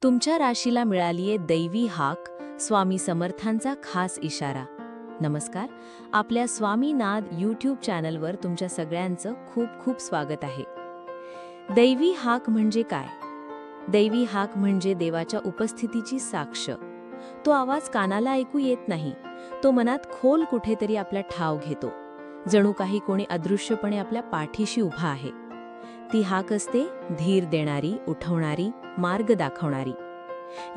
तुमच्या राशीला मिळालीये दैवी हाक, स्वामी समर्थांचा खास इशारा. नमस्कार, आपल्या स्वामीनाद यूट्यूब चॅनलवर तुमच्या सगळ्यांचं खूप खूप स्वागत आहे. दैवी हाक म्हणजे काय? दैवी हाक म्हणजे देवाच्या उपस्थितीची साक्ष. तो आवाज कानाला ऐकू येत नाही, तो मनात खोल कुठेतरी आपला ठाव घेतो, जणू काही कोणी अदृश्यपणे आपल्या पाठीशी उभा आहे. ती हाक असते धीर देणारी, उठवणारी, मार्ग दाखवणारी.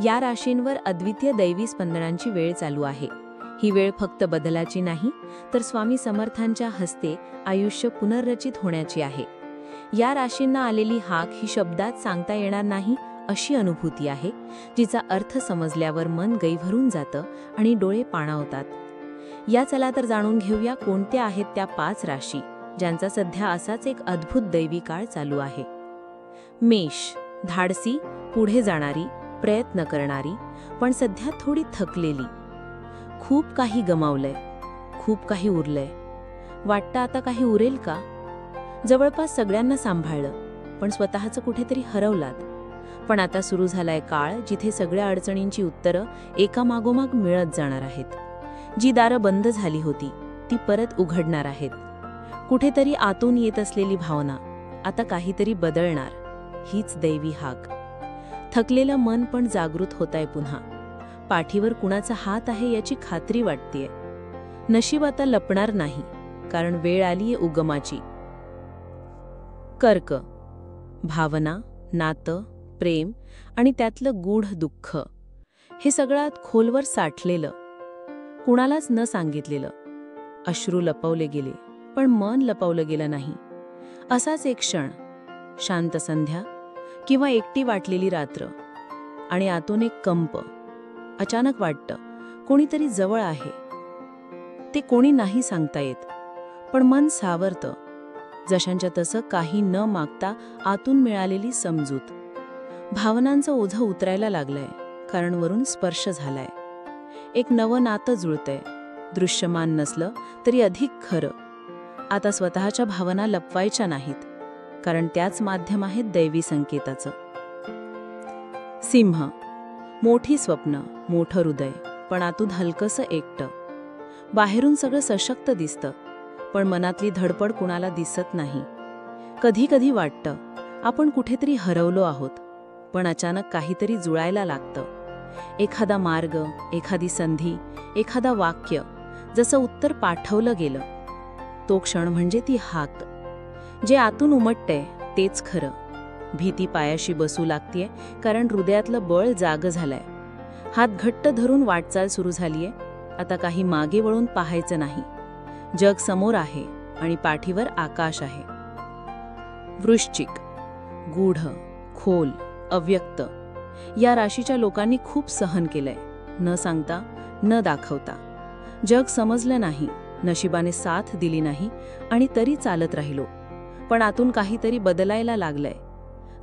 या राशींवर अद्वितीय दैवी स्पंदनांची वेळ चालू आहे. ही वेळ फक्त बदलाची नाही, तर स्वामी समर्थांच्या हस्ते आयुष्य पुनर्रचित होण्याची आहे. या राशींना आलेली हाक ही शब्दात सांगता येणार नाही अशी अनुभूती आहे, जिचा अर्थ समजल्यावर मन गैभरून जातं आणि डोळे पाणावतात. या चला तर जाणून घेऊया कोणत्या आहेत त्या 5 राशी ज्यांचा सध्या असाच एक अद्भुत दैवी काळ चालू आहे. मेष, धाडसी, पुढे जाणारी, प्रयत्न करणारी, पण सध्या थोडी थकलेली. खूप काही गमावलंय, खूप काही उरलंय. वाटतं आता काही उरेल का? जवळपास सगळ्यांना सांभाळलं, पण स्वतःचं कुठेतरी हरवलात. पण आता सुरू झालाय काळ जिथे सगळ्या अडचणींची उत्तरं एकामागोमाग मिळत जाणार आहेत. जी दारं बंद झाली होती ती परत उघडणार आहेत. कुठेतरी आतून येत असलेली भावना आता काहीतरी बदलणार, हीच दैवी हाक. थकलेलं मन पण जागृत होतंय पुन्हा. पाठीवर कुणाचा हात आहे याची खात्री वाटतेय. नशीब आता लपणार नाही, कारण वेळ आलीये उगमाची. कर्क, भावना, नातं, प्रेम आणि त्यातलं गूढ दुःख, हे सगळ्यात खोलवर साठलेलं, कुणालाच न सांगितलेलं. अश्रू लपवले गेले, पण मन लपवलं गेलं नाही. असाच एक क्षण, शांत संध्या किंवा एकटी वाटलेली रात्र, आणि आतून एक कंप. अचानक वाटतं कोणीतरी जवळ आहे. ते कोणी नाही सांगता येत, पण मन सावरतं. जशांच्या तसं काही न मागता आतून मिळालेली समजूत. भावनांचं ओझं उतरायला लागलंय, कारण वरून स्पर्श झालाय. एक नवं नातं जुळतंय, दृश्यमान नसलं तरी अधिक खरं. आता स्वतःच्या भावना लपवायच्या नाहीत, कारण त्याच माध्यम आहेत दैवी संकेताचं. सिंह, मोठी स्वप्न, मोठं हृदय, पण आतून हलकसं एकटं. बाहेरून सगळं सशक्त दिसतं, पण मनातली धडपड कुणाला दिसत नाही. कधी कधी वाटतं आपण कुठेतरी हरवलो आहोत, पण अचानक काहीतरी जुळायला लागतं. एखादा मार्ग, एखादी संधी, एखादा वाक्य, जसं उत्तर पाठवलं गेलं. तो क्षण म्हणजे ती हाक. जे आतून उमटतंय तेच खरं. भीती पायाशी बसू लागतेय, कारण हृदयातलं बळ जागं झालंय. हात घट्ट धरून वाटचाल सुरू झालीये. आता काही मागे वळून पाहायचं नाही. जग समोर आहे आणि पाठीवर आकाश आहे. वृश्चिक, गूढ, खोल, अव्यक्त. या राशीच्या लोकांनी खूप सहन केलंय, न सांगता, न दाखवता. जग समजलं नाही, नशिबाने साथ दिली नाही, आणि तरी चालत राहिलो. पण आतून काहीतरी बदलायला लागलंय.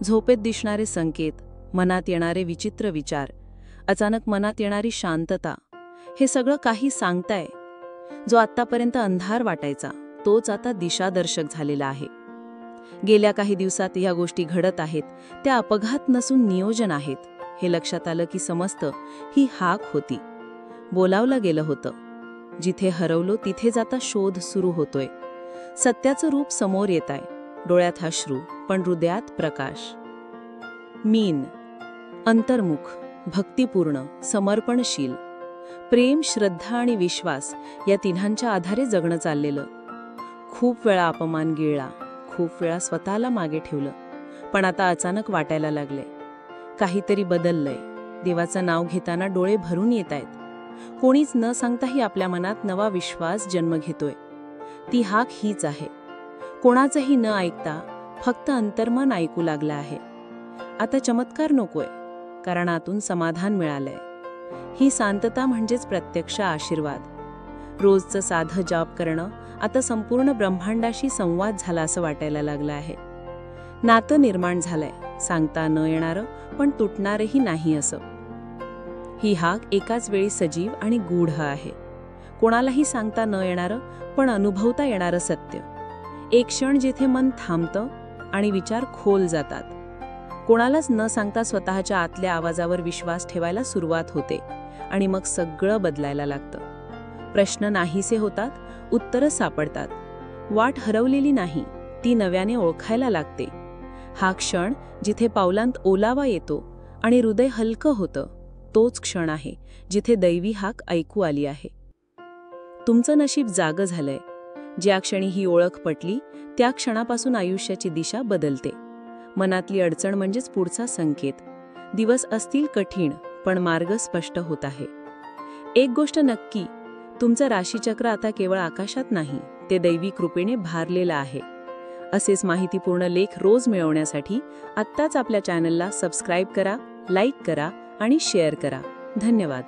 झोपेत दिसणारे संकेत, मनात येणारे विचित्र विचार, अचानक मनात येणारी शांतता, हे सगळं काही सांगताय. जो आत्तापर्यंत अंधार वाटायचा तोच आता दिशादर्शक झालेला आहे. गेल्या काही दिवसात या गोष्टी घडत आहेत, त्या अपघात नसून नियोजन आहेत, हे लक्षात आलं की समजतं ही हाक होती. बोलावलं गेलं होतं. जिथे हरवलो तिथेच आता शोध सुरू होतोय. सत्याचं रूप समोर येत आहे. डोळ्यात अश्रू, पण हृदयात प्रकाश. मीन, अंतर्मुख, भक्तिपूर्ण, समर्पणशील. प्रेम, श्रद्धा आणि विश्वास या तिन्हांच्या आधारे जगणं चाललेलं. खूप वेळा अपमान गिळला, खूप वेळा स्वतःला मागे ठेवलं, पण आता अचानक वाटायला लागलंय काहीतरी बदललंय. देवाचं नाव घेताना डोळे भरून येत आहेत. कोणीच न सांगताही आपल्या मनात नवा विश्वास जन्म घेतोय. ती हाक हीच आहे. कोणाचंही न ऐकता फक्त अंतर्मन ऐकू लागलं आहे. आता चमत्कार नकोय, कारण आतून समाधान मिळालंय. ही शांतता म्हणजेच प्रत्यक्ष आशीर्वाद. रोजचं साधं जप करणं आता संपूर्ण ब्रह्मांडाशी संवाद झाला असं वाटायला लागलं आहे. नातं निर्माण झालंय, सांगता न येणारं पण तुटणारही नाही असं. ही हाक एकाच वेळी सजीव आणि गूढ आहे. कोणालाही सांगता न येणारं पण अनुभवता येणारं सत्य. एक क्षण जिथे मन थांबतं आणि विचार खोल जातात. कोणालाच न सांगता स्वतःच्या आतल्या आवाजावर विश्वास ठेवायला सुरुवात होते आणि मग सगळं बदलायला लागतं. प्रश्न नाहीसे होतात, उत्तरं सापडतात. वाट हरवलेली नाही, ती नव्याने ओळखायला लागते. हा क्षण जिथे पावलांत ओलावा येतो आणि हृदय हलकं होतं, तोच क्षण आहे जिथे दैवी हाक ऐकू आली आहे. तुमचं नशीब जागं झालंय. ज्या क्षणी ही ओळख पटली, त्या क्षणापासून आयुष्याची दिशा बदलते. मनातली अडचण म्हणजेच पुढचा संकेत. दिवस असतील कठीण, पण मार्ग स्पष्ट होत आहे. एक गोष्ट नक्की, तुमचं राशीचक्र आता केवळ आकाशात नाही, ते दैवी कृपेने भारलेलं आहे. असेच माहितीपूर्ण लेख रोज मिळवण्यासाठी आत्ताच आपल्या चॅनलला सबस्क्राईब करा, लाईक करा आणि शेअर करा. धन्यवाद.